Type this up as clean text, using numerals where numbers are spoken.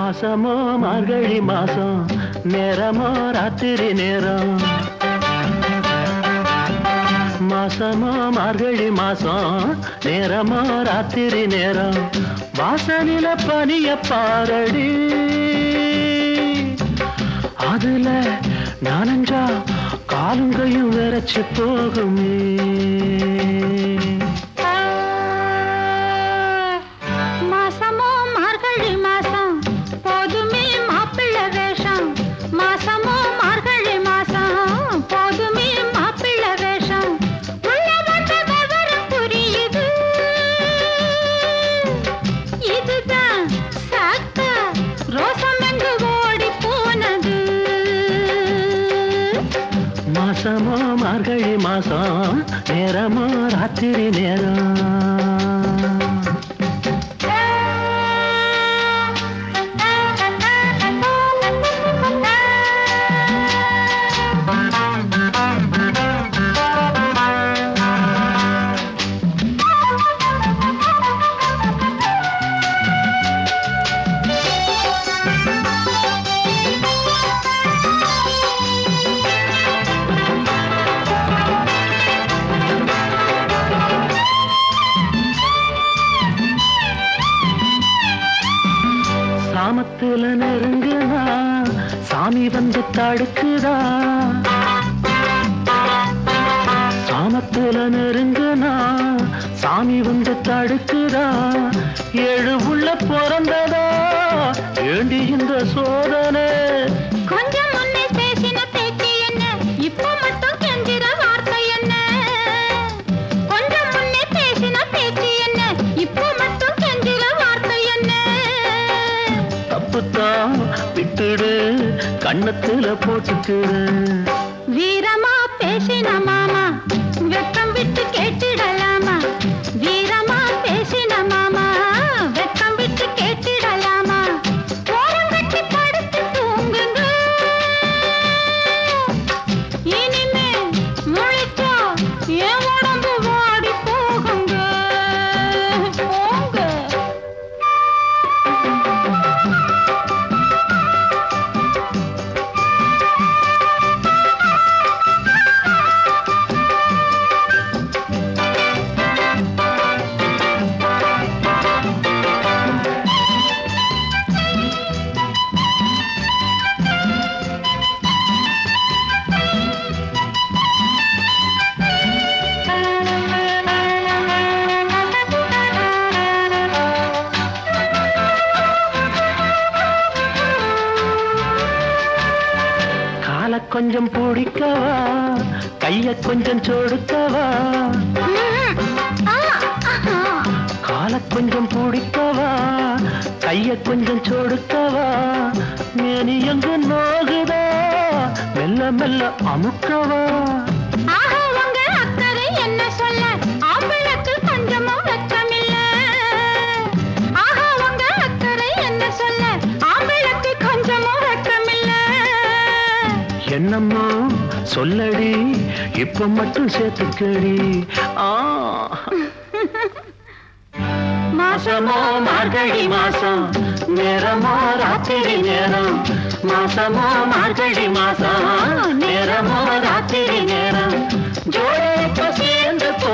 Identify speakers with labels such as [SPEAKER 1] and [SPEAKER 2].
[SPEAKER 1] மாசமோ மார்கழி மாசம், நேரமோ ராத்திரி நேரம். மாசமோ மார்கழி மாசம், நேரமோ ராத்திரி நேரம். வாசலில பனிய பாரடி, அதுல நானஞ்சா காலுங்கையும் விரைச்சு போகுமே. மாசமோ மார்கழி மாசம், நேரமோ ராத்திரி நேரம். சாமத்துல நெருங்குதா, சாமி வந்து தடுக்குதா. சாமத்துல நெருங்குனா, சாமி வந்து தடுக்குதா. ஏழு உள்ள பிறந்ததா வேண்டி இந்த சோதனை.
[SPEAKER 2] கொஞ்சம் முன்னே பேசின பேச்சு என்ன, இப்ப மட்டும் கெஞ்சிற வார்த்தை என்ன. கொஞ்சம் முன்னே பேசின பேச்சு என்ன, இப்ப மட்டும் கெஞ்சிற வார்த்தை என்ன.
[SPEAKER 1] தப்புத்தான் விட்டுடு, கண்ணத்துல போட்டுக்கிடு.
[SPEAKER 2] வீரமா பேசின மாமா, வெக்கம் விட்டு கேட்டிடலாமா. வீரமா பேசின மாமா, வெக்கம் விட்டு கேட்டிடலாமா. ஓரம் கட்டி படுத்து தூங்குங்க, இனிமே முழிச்சா என் உடம்பு வாடி போகுங்க. போங்க.
[SPEAKER 1] கொஞ்சம் பிடிக்கவா, கைய கொஞ்சம் சொடுக்கவா. கால கொஞ்சம் பிடிக்கவா, கைய கொஞ்சம் சொடுக்கவா. மேனி எங்கு நோகுதா, மெல்ல மெல்ல அமுக்கவா.
[SPEAKER 2] என்ன சொல்ல ஆம்பளுக்கு கொஞ்சமும் வெட்கமில்ல. ஆஹா உங்க அக்கறை என்ன சொல்ல ஆம்பளுக்கு கொஞ்சமும் வெட்கமில்ல.
[SPEAKER 1] என்னம்மா சொல்லடி, இப்ப மட்டும் சேர்த்துக்கடி. மாசமோ மார்கழி மாசம், நேரமோ ராத்திரி நேரம். மாசமோ மார்கழி மாசம், நேரமோ ராத்திரி நேரம். ஜோடி சேர்ந்து போ